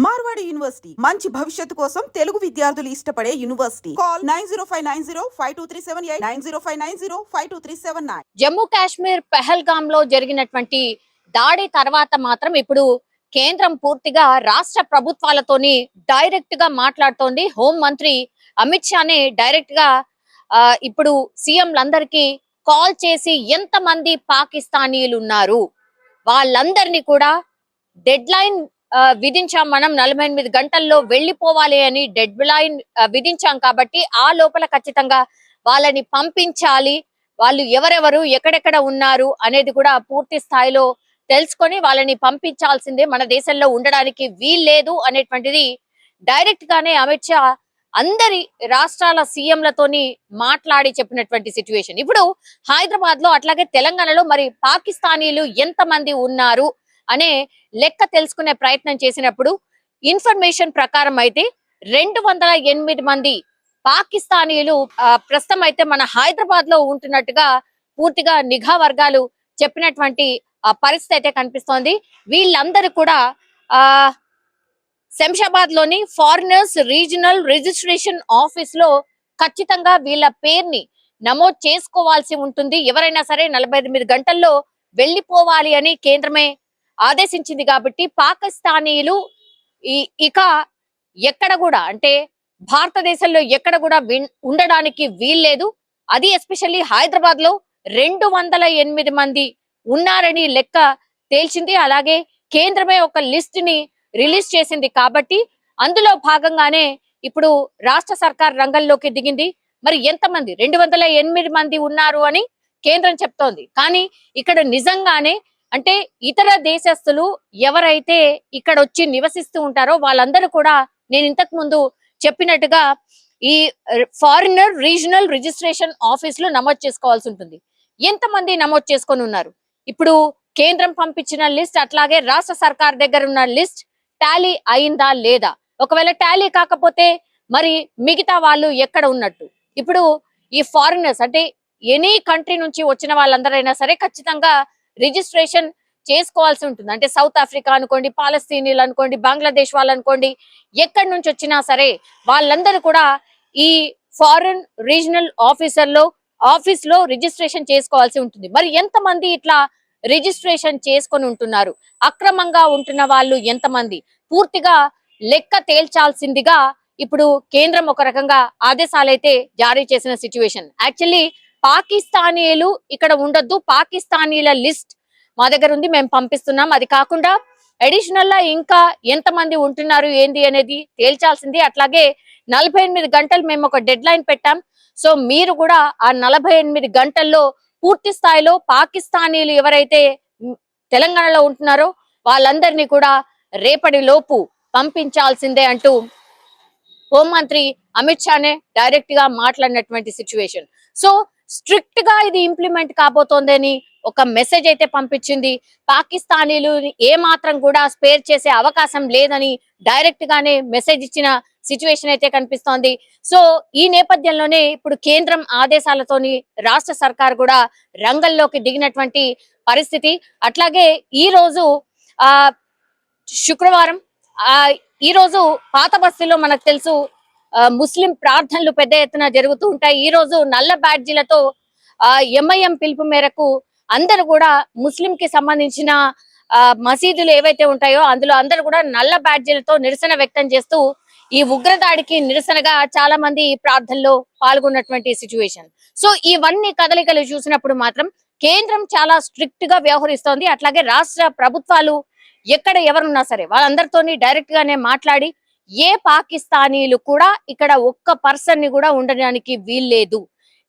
Marwadi university మంచి భవిష్యత్తు కోసం తెలుగు విద్యార్థులు ఇష్టపడే యూనివర్సిటీ. కాల్ 9059052378 9059052379. జమ్మూ కాశ్మీర్ పెహల్గామ్ లో జరిగినటువంటి దాడి తర్వాత మాత్రం ఇప్పుడు కేంద్రం పూర్తిగా రాష్ట్ర ప్రభుత్వాలతోని డైరెక్ట్ గా మాట్లాడుతోంది. హోం మంత్రి అమిత్ షానే డైరెక్ట్ గా ఇప్పుడు సీఎంలందరికీ కాల్ చేసి ఎంతమంది పాకిస్తానీయులు ఉన్నారు వాళ్ళందరినీ కూడా డెడ్ లైన్ విధించాం. మనం 48 గంటల్లో వెళ్లిపోవాలి అని డెడ్ లైన్ విధించాం కాబట్టి ఆ లోపల ఖచ్చితంగా వాళ్ళని పంపించాలి. వాళ్ళు ఎవరెవరు ఎక్కడెక్కడ ఉన్నారు అనేది కూడా పూర్తి స్థాయిలో తెలుసుకొని వాళ్ళని పంపించాల్సిందే, మన దేశంలో ఉండడానికి వీల్లేదు అనేటువంటిది డైరెక్ట్ గానే అమిత్ షా అందరి రాష్ట్రాల సీఎంలతోని మాట్లాడి చెప్పినటువంటి సిచ్యువేషన్. ఇప్పుడు హైదరాబాద్ లో అట్లాగే తెలంగాణలో మరి పాకిస్తానీలు ఎంతమంది ఉన్నారు అనే లెక్క తెలుసుకునే ప్రయత్నం చేసినప్పుడు ఇన్ఫర్మేషన్ ప్రకారం అయితే 208 మంది పాకిస్తానీయులు ప్రస్తుతం అయితే మన హైదరాబాద్ లో ఉంటున్నట్టుగా పూర్తిగా నిఘా వర్గాలు చెప్పినటువంటి పరిస్థితి అయితే కనిపిస్తోంది. వీళ్ళందరూ కూడా శంషాబాద్ లోని ఫారినర్స్ రీజనల్ రిజిస్ట్రేషన్ ఆఫీస్ లో ఖచ్చితంగా వీళ్ళ పేరుని నమోదు చేసుకోవాల్సి ఉంటుంది. ఎవరైనా సరే 48 గంటల్లో వెళ్లిపోవాలి అని కేంద్రమే ఆదేశించింది కాబట్టి పాకిస్తానీయులు ఇక ఎక్కడ కూడా అంటే భారతదేశంలో ఎక్కడ కూడా ఉండడానికి వీల్లేదు. అది ఎస్పెషల్లీ హైదరాబాద్ లో 208 మంది ఉన్నారని లెక్క తేల్చింది. అలాగే కేంద్రమే ఒక లిస్ట్ ని రిలీజ్ చేసింది కాబట్టి అందులో భాగంగానే ఇప్పుడు రాష్ట్ర సర్కార్ రంగంలోకి దిగింది. మరి ఎంతమంది 208 మంది ఉన్నారు అని కేంద్రం చెప్తోంది. కానీ ఇక్కడ నిజంగానే అంటే ఇతర దేశస్తులు ఎవరైతే ఇక్కడ వచ్చి నివసిస్తూ ఉంటారో వాళ్ళందరూ కూడా నేను ఇంతకు ముందు చెప్పినట్టుగా ఈ ఫారినర్ రీజనల్ రిజిస్ట్రేషన్ ఆఫీస్ లో నమోదు చేసుకోవాల్సి ఉంటుంది. ఎంతమంది నమోదు చేసుకొని ఉన్నారు? ఇప్పుడు కేంద్రం పంపించిన లిస్ట్ అట్లాగే రాష్ట్ర సర్కార్ దగ్గర ఉన్న లిస్ట్ టాలీ అయిందా లేదా? ఒకవేళ టాలీ కాకపోతే మరి మిగతా వాళ్ళు ఎక్కడ ఉన్నట్టు? ఇప్పుడు ఈ ఫారినర్స్ అంటే ఎనీ కంట్రీ నుంచి వచ్చిన వాళ్ళందరైనా సరే ఖచ్చితంగా రిజిస్ట్రేషన్ చేసుకోవాల్సి ఉంటుంది. అంటే సౌత్ ఆఫ్రికా అనుకోండి, పాలస్తీనీలు అనుకోండి, బంగ్లాదేశ్ వాళ్ళు అనుకోండి, ఎక్కడి నుంచి వచ్చినా సరే వాళ్ళందరూ కూడా ఈ ఫారెన్ రీజనల్ ఆఫీస్ లో రిజిస్ట్రేషన్ చేసుకోవాల్సి ఉంటుంది. మరి ఎంతమంది ఇట్లా రిజిస్ట్రేషన్ చేసుకొని ఉంటున్నారు? అక్రమంగా ఉంటున్న వాళ్ళు ఎంతమంది? పూర్తిగా లెక్క తేల్చాల్సిందిగా ఇప్పుడు కేంద్రం ఒక రకంగా ఆదేశాలైతే జారీ చేసిన సిచ్యువేషన్. యాక్చువల్లీ పాకిస్తానీయులు ఇక్కడ ఉండొద్దు, పాకిస్తానీల లిస్ట్ మా దగ్గర ఉంది, మేము పంపిస్తున్నాం. అది కాకుండా అడిషనల్ గా ఇంకా ఎంతమంది ఉంటున్నారు ఏంది అనేది తేల్చాల్సింది. అట్లాగే 48 గంటలు మేము ఒక డెడ్ లైన్ పెట్టాం. సో మీరు కూడా ఆ 48 గంటల్లో పూర్తి స్థాయిలో పాకిస్తానీలు ఎవరైతే తెలంగాణలో ఉంటున్నారో వాళ్ళందరినీ కూడా రేపటి లోపు పంపించాల్సిందే అంటూ హోంమంత్రి అమిత్ షానే డైరెక్ట్ గా మాట్లాడినటువంటి సిచ్యువేషన్. సో స్ట్రిక్ట్ గా ఇది ఇంప్లిమెంట్ కాబోతోందని ఒక మెసేజ్ అయితే పంపించింది. పాకిస్తానీలు ఏ మాత్రం కూడా స్పేర్ చేసే అవకాశం లేదని డైరెక్ట్ గానే మెసేజ్ ఇచ్చిన సిచ్యువేషన్ అయితే కనిపిస్తోంది. సో ఈ నేపథ్యంలోనే ఇప్పుడు కేంద్రం ఆదేశాలతోని రాష్ట్ర సర్కార్ కూడా రంగంలోకి దిగినటువంటి పరిస్థితి. అట్లాగే ఈ రోజు శుక్రవారం ఈ రోజు పాత బస్తీలో మనకు తెలుసు ముస్లిం ప్రార్థనలు పెద్ద ఎత్తున జరుగుతూ ఉంటాయి. ఈ రోజు నల్ల బ్యాడ్జీలతో ఎంఐఎం పిలుపు మేరకు అందరూ కూడా ముస్లిం కి సంబంధించిన మసీదులు ఏవైతే ఉంటాయో అందులో అందరూ కూడా నల్ల బ్యాడ్జీలతో నిరసన వ్యక్తం చేస్తూ ఈ ఉగ్రదాడికి నిరసనగా చాలా మంది ఈ ప్రార్థనలో పాల్గొన్నటువంటి సిచ్యువేషన్. సో ఇవన్నీ కదలికలు చూసినప్పుడు మాత్రం కేంద్రం చాలా స్ట్రిక్ట్ గా వ్యవహరిస్తోంది. అట్లాగే రాష్ట్ర ప్రభుత్వాలు ఎక్కడ ఎవరున్నా సరే వాళ్ళందరితోని డైరెక్ట్ గానే మాట్లాడి ఏ పాకిస్తానీలు కూడా ఇక్కడ ఒక్క పర్సన్ ని కూడా ఉండడానికి వీల్లేదు.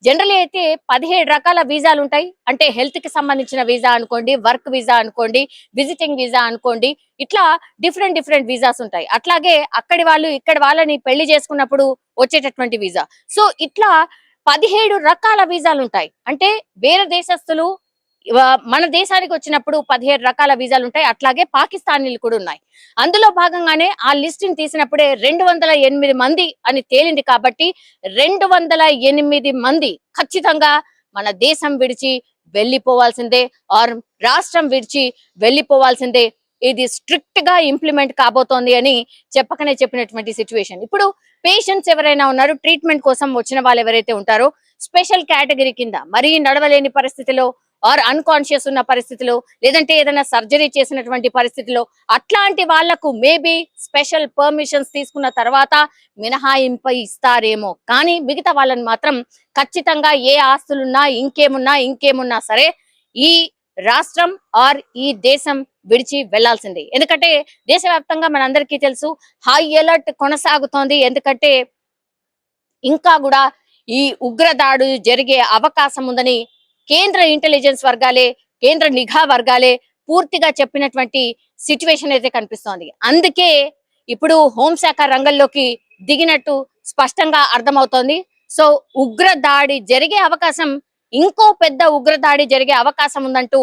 జనరల్ అయితే 17 రకాల వీసాలు ఉంటాయి. అంటే హెల్త్ కి సంబంధించిన వీసా అనుకోండి, వర్క్ వీసా అనుకోండి, విజిటింగ్ వీసా అనుకోండి, ఇట్లా డిఫరెంట్ వీసాస్ ఉంటాయి. అట్లాగే అక్కడి వాళ్ళు ఇక్కడ వాళ్ళని పెళ్లి చేసుకున్నప్పుడు వచ్చేటటువంటి వీసా. సో ఇట్లా 17 రకాల వీసాలు ఉంటాయి. అంటే వేరే దేశస్తులు మన దేశానికి వచ్చినప్పుడు 17 రకాల వీసాలు ఉంటాయి. అట్లాగే పాకిస్తానీలు కూడా ఉన్నాయి. అందులో భాగంగానే ఆ లిస్ట్ ని తీసినప్పుడే 208 మంది అని తేలింది. కాబట్టి 208 మంది ఖచ్చితంగా మన దేశం విడిచి వెళ్ళిపోవాల్సిందే ఆర్ రాష్ట్రం విడిచి వెళ్ళిపోవాల్సిందే. ఇది స్ట్రిక్ట్ గా ఇంప్లిమెంట్ కాబోతోంది అని చెప్పకనే చెప్పినటువంటి సిచ్యువేషన్. ఇప్పుడు పేషెంట్స్ ఎవరైనా ఉన్నారు, ట్రీట్మెంట్ కోసం వచ్చిన వాళ్ళు ఎవరైతే ఉంటారో స్పెషల్ కేటగిరీ కింద మరీ నడవలేని పరిస్థితిలో ఆర్ అన్కాన్షియస్ ఉన్న పరిస్థితిలో, లేదంటే ఏదైనా సర్జరీ చేసినటువంటి పరిస్థితిలో అట్లాంటి వాళ్లకు మేబీ స్పెషల్ పర్మిషన్స్ తీసుకున్న తర్వాత మినహాయింపు ఇస్తారేమో. కానీ మిగతా వాళ్ళని మాత్రం ఖచ్చితంగా ఏ ఆస్తులున్నా ఇంకేమున్నా సరే ఈ రాష్ట్రం ఆర్ ఈ దేశం విడిచి వెళ్లాల్సిందే. ఎందుకంటే దేశవ్యాప్తంగా మనందరికీ తెలుసు హై అలర్ట్ కొనసాగుతోంది. ఎందుకంటే ఇంకా కూడా ఈ ఉగ్రదాడు జరిగే అవకాశం ఉందని కేంద్ర ఇంటెలిజెన్స్ వర్గాలే, కేంద్ర నిఘా వర్గాలే పూర్తిగా చెప్పినటువంటి సిచ్యువేషన్ అయితే కనిపిస్తోంది. అందుకే ఇప్పుడు హోంశాఖ రంగంలోకి దిగినట్టు స్పష్టంగా అర్థమవుతోంది. సో ఉగ్రదాడి జరిగే అవకాశం, ఇంకో పెద్ద ఉగ్రదాడి జరిగే అవకాశం ఉందంటూ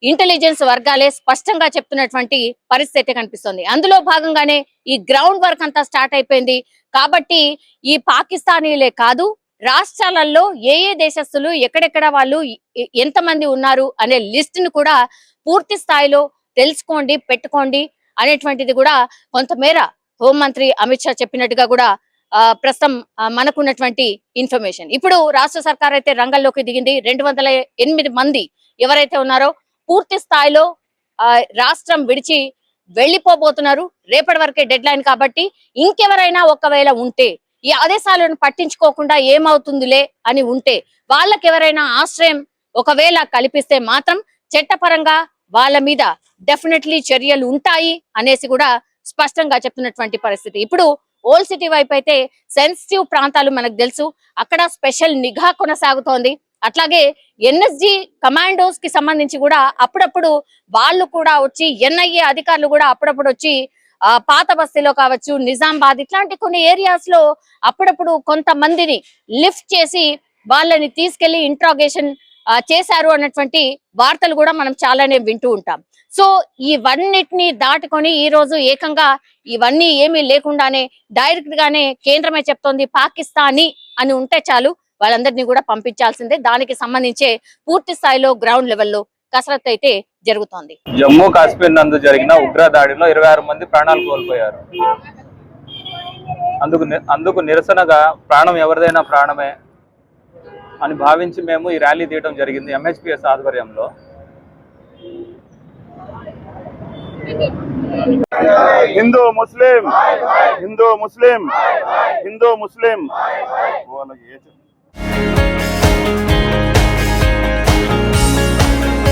ఇంటెలిజెన్స్ వర్గాలే స్పష్టంగా చెప్తున్నటువంటి పరిస్థితి కనిపిస్తుంది. అందులో భాగంగానే ఈ గ్రౌండ్ వర్క్ అంతా స్టార్ట్ అయిపోయింది. కాబట్టి ఈ పాకిస్తానీలే కాదు, రాష్ట్రాలలో ఏ దేశస్తులు ఎక్కడెక్కడ వాళ్ళు ఎంతమంది ఉన్నారు అనే లిస్ట్ ను కూడా పూర్తి స్థాయిలో తెలుసుకోండి, పెట్టుకోండి అనేటువంటిది కూడా కొంతమేర హోంమంత్రి అమిత్ షా చెప్పినట్టుగా కూడా ప్రస్తుతం మనకున్నటువంటి ఇన్ఫర్మేషన్. ఇప్పుడు రాష్ట్ర సర్కార్ అయితే రంగంలోకి దిగింది. 208 మంది ఎవరైతే ఉన్నారో పూర్తి స్థాయిలో రాష్ట్రం విడిచి వెళ్లిపోబోతున్నారు. రేపటి వరకే డెడ్ లైన్ కాబట్టి ఇంకెవరైనా ఒకవేళ ఉంటే ఈ ఆదేశాలను పట్టించుకోకుండా ఏమవుతుందిలే అని ఉంటే వాళ్ళకి ఎవరైనా ఆశ్రయం ఒకవేళ కల్పిస్తే మాత్రం చట్టపరంగా వాళ్ళ మీద డెఫినెట్లీ చర్యలు ఉంటాయి అనేసి కూడా స్పష్టంగా చెప్తున్నటువంటి పరిస్థితి. ఇప్పుడు ఓల్డ్ సిటీ వైపు అయితే సెన్సిటివ్ ప్రాంతాలు మనకు తెలుసు, అక్కడ స్పెషల్ నిఘా కొనసాగుతోంది. అట్లాగే ఎన్ఎస్జి కమాండోస్ కి సంబంధించి కూడా అప్పుడప్పుడు వాళ్ళు కూడా వచ్చి, ఎన్ఐఏ అధికారులు కూడా అప్పుడప్పుడు వచ్చి పాత బస్తీలో కావచ్చు, నిజామాబాద్ ఇట్లాంటి కొన్ని ఏరియాస్ లో అప్పుడప్పుడు కొంతమందిని లిఫ్ట్ చేసి వాళ్ళని తీసుకెళ్లి ఇంట్రాగేషన్ చేశారు అన్నటువంటి వార్తలు కూడా మనం చాలానే వింటూ ఉంటాం. సో ఇవన్నిటిని దాటుకొని ఈ రోజు ఏకంగా ఇవన్నీ ఏమీ లేకుండానే డైరెక్ట్ గానే కేంద్రమే చెప్తోంది పాకిస్తానీ అని ఉంటే చాలు వాళ్ళందరినీ కూడా పంపించాల్సిందే. దానికి సంబంధించే పూర్తి స్థాయిలో గ్రౌండ్ లెవెల్లో కసరత్తు అయితే జరుగుతోంది. జమ్మూ కాశ్మీర్ నందు జరిగిన ఉగ్ర దాడిలో 26 మంది ప్రాణాలు కోల్పోయారు. అందుకు నిరసనగా ప్రాణం ఎవరిదైనా ప్రాణమే అని భావించి మేము ఈ ర్యాలీ తీయడం జరిగింది ఎంహెచ్పిఎస్ ఆధ్వర్యంలో. హిందూ ముస్లిం హిందూ ముస్లిం హిందూ ముస్లిం